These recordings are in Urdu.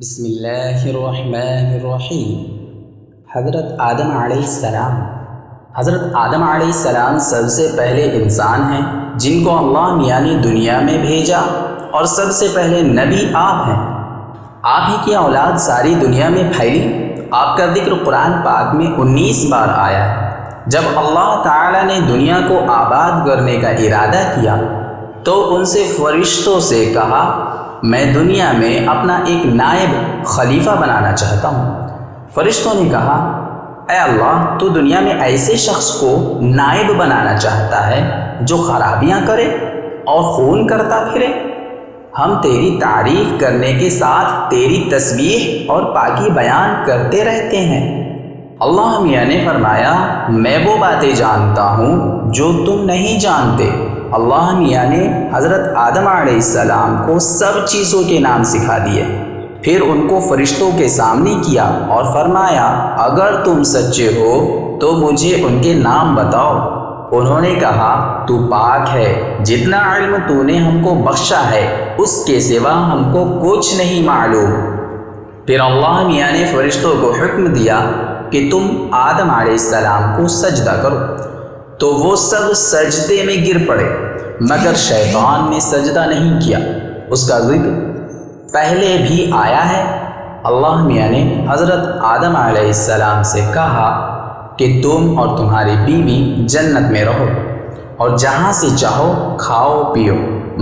بسم اللہ الرحمن الرحیم۔ حضرت آدم علیہ السلام۔ حضرت آدم علیہ السلام سب سے پہلے انسان ہیں جن کو اللہ میاں نے دنیا میں بھیجا، اور سب سے پہلے نبی آپ ہیں۔ آپ ہی کی اولاد ساری دنیا میں پھیلی۔ آپ کا ذکر قرآن پاک میں 19 بار آیا ہے۔ جب اللہ تعالیٰ نے دنیا کو آباد کرنے کا ارادہ کیا تو ان سے فرشتوں سے کہا، میں دنیا میں اپنا ایک نائب خلیفہ بنانا چاہتا ہوں۔ فرشتوں نے کہا، اے اللہ، تو دنیا میں ایسے شخص کو نائب بنانا چاہتا ہے جو خرابیاں کرے اور خون کرتا پھرے؟ ہم تیری تعریف کرنے کے ساتھ تیری تسبیح اور پاکی بیان کرتے رہتے ہیں۔ اللہ میاں نے فرمایا، میں وہ باتیں جانتا ہوں جو تم نہیں جانتے۔ اللہ میاں نے حضرت آدم علیہ السلام کو سب چیزوں کے نام سکھا دیے، پھر ان کو فرشتوں کے سامنے کیا اور فرمایا، اگر تم سچے ہو تو مجھے ان کے نام بتاؤ۔ انہوں نے کہا، تو پاک ہے، جتنا علم تو نے ہم کو بخشا ہے اس کے سوا ہم کو کچھ نہیں معلوم۔ پھر اللہ میاں نے فرشتوں کو حکم دیا کہ تم آدم علیہ السلام کو سجدہ کرو، تو وہ سب سجدے میں گر پڑے، مگر شیطان نے سجدہ نہیں کیا۔ اس کا ذکر پہلے بھی آیا ہے۔ اللہ میاں نے حضرت آدم علیہ السلام سے کہا کہ تم اور تمہاری بیوی جنت میں رہو اور جہاں سے چاہو کھاؤ پیو،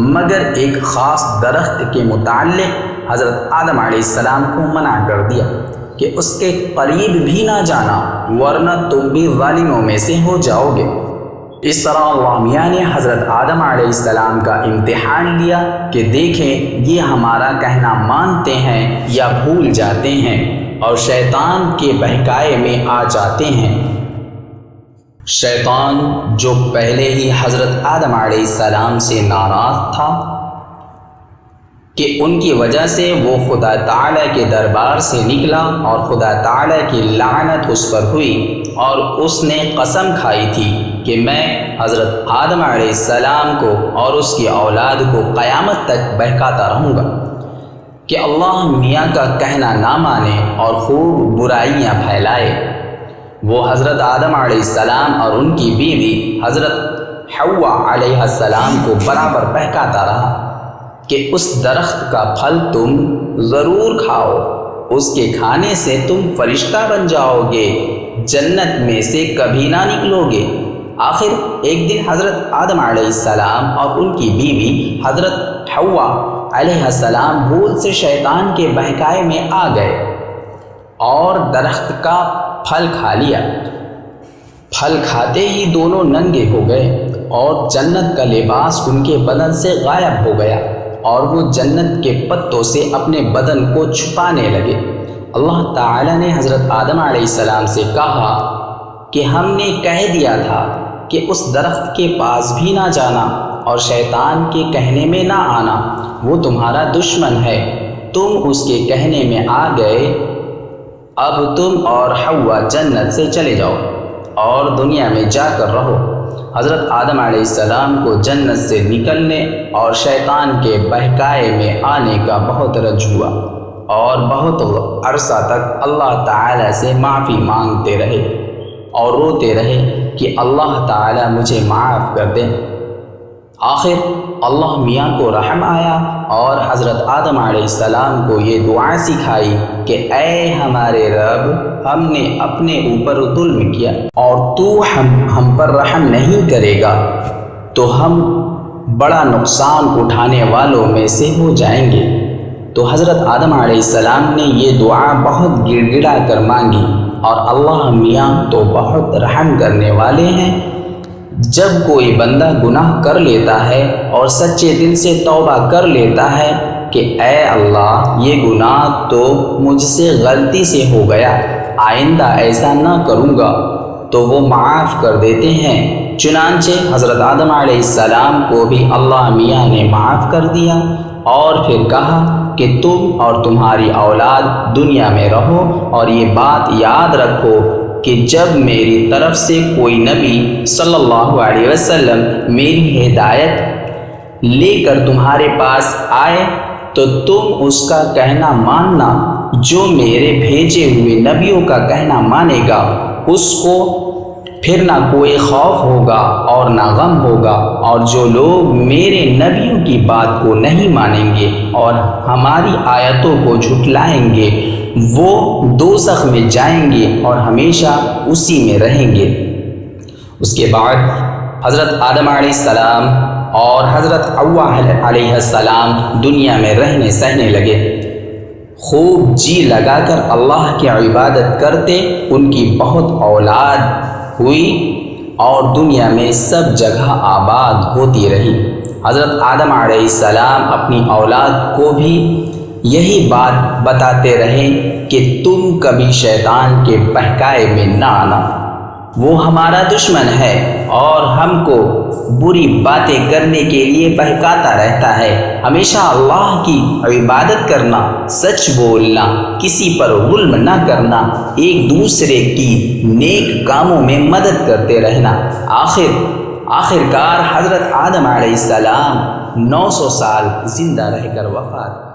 مگر ایک خاص درخت کے متعلق حضرت آدم علیہ السلام کو منع کر دیا کہ اس کے قریب بھی نہ جانا، ورنہ تم بھی ظالموں میں سے ہو جاؤ گے۔ اس طرح اللہ میاں نے حضرت آدم علیہ السلام کا امتحان لیا کہ دیکھیں یہ ہمارا کہنا مانتے ہیں یا بھول جاتے ہیں اور شیطان کے بہکائے میں آ جاتے ہیں۔ شیطان جو پہلے ہی حضرت آدم علیہ السلام سے ناراض تھا کہ ان کی وجہ سے وہ خدا تعالیٰ کے دربار سے نکلا اور خدا تعالیٰ کی لعنت اس پر ہوئی، اور اس نے قسم کھائی تھی کہ میں حضرت آدم علیہ السلام کو اور اس کی اولاد کو قیامت تک بہکاتا رہوں گا کہ اللہ میاں کا کہنا نہ مانے اور خوب برائیاں پھیلائے۔ وہ حضرت آدم علیہ السلام اور ان کی بیوی حضرت حواء علیہ السلام کو برابر بہکاتا رہا کہ اس درخت کا پھل تم ضرور کھاؤ، اس کے کھانے سے تم فرشتہ بن جاؤ گے، جنت میں سے کبھی نہ نکلو گے۔ آخر ایک دن حضرت آدم علیہ السلام اور ان کی بیوی حضرت حواء علیہ السلام بھول سے شیطان کے بہکائے میں آ گئے اور درخت کا پھل کھا لیا۔ پھل کھاتے ہی دونوں ننگے ہو گئے اور جنت کا لباس ان کے بدن سے غائب ہو گیا، اور وہ جنت کے پتوں سے اپنے بدن کو چھپانے لگے۔ اللہ تعالیٰ نے حضرت آدم علیہ السلام سے کہا کہ ہم نے کہہ دیا تھا کہ اس درخت کے پاس بھی نہ جانا اور شیطان کے کہنے میں نہ آنا، وہ تمہارا دشمن ہے، تم اس کے کہنے میں آ گئے، اب تم اور حواء جنت سے چلے جاؤ اور دنیا میں جا کر رہو۔ حضرت آدم علیہ السلام کو جنت سے نکلنے اور شیطان کے بہکائے میں آنے کا بہت رنج ہوا، اور بہت عرصہ تک اللہ تعالیٰ سے معافی مانگتے رہے اور روتے رہے کہ اللہ تعالیٰ مجھے معاف کر دے۔ آخر اللہ میاں کو رحم آیا اور حضرت آدم علیہ السلام کو یہ دعا سکھائی کہ اے ہمارے رب، ہم نے اپنے اوپر ظلم کیا اور تو ہم پر رحم نہیں کرے گا تو ہم بڑا نقصان اٹھانے والوں میں سے ہو جائیں گے۔ تو حضرت آدم علیہ السلام نے یہ دعا بہت گڑ گڑا کر مانگی، اور اللہ میاں تو بہت رحم کرنے والے ہیں۔ جب کوئی بندہ گناہ کر لیتا ہے اور سچے دل سے توبہ کر لیتا ہے کہ اے اللہ، یہ گناہ تو مجھ سے غلطی سے ہو گیا، آئندہ ایسا نہ کروں گا، تو وہ معاف کر دیتے ہیں۔ چنانچہ حضرت آدم علیہ السلام کو بھی اللہ میاں نے معاف کر دیا، اور پھر کہا کہ تم اور تمہاری اولاد دنیا میں رہو، اور یہ بات یاد رکھو کہ جب میری طرف سے کوئی نبی صلی اللہ علیہ وسلم میری ہدایت لے کر تمہارے پاس آئے تو تم اس کا کہنا ماننا، جو میرے بھیجے ہوئے نبیوں کا کہنا مانے گا اس کو پھر نہ کوئی خوف ہوگا اور نہ غم ہوگا، اور جو لوگ میرے نبیوں کی بات کو نہیں مانیں گے اور ہماری آیتوں کو جھٹلائیں گے وہ دوزخ میں جائیں گے اور ہمیشہ اسی میں رہیں گے۔ اس کے بعد حضرت آدم علیہ السلام اور حضرت حواء علیہ السلام دنیا میں رہنے سہنے لگے، خوب جی لگا کر اللہ کی عبادت کرتے، ان کی بہت اولاد ہوئی اور دنیا میں سب جگہ آباد ہوتی رہی۔ حضرت آدم علیہ السلام اپنی اولاد کو بھی یہی بات بتاتے رہے کہ تم کبھی شیطان کے بہکائے میں نہ آنا، وہ ہمارا دشمن ہے اور ہم کو بری باتیں کرنے کے لیے بہکاتا رہتا ہے۔ ہمیشہ اللہ کی عبادت کرنا، سچ بولنا، کسی پر ظلم نہ کرنا، ایک دوسرے کی نیک کاموں میں مدد کرتے رہنا۔ آخر کار حضرت آدم علیہ السلام 900 سال زندہ رہ کر وفات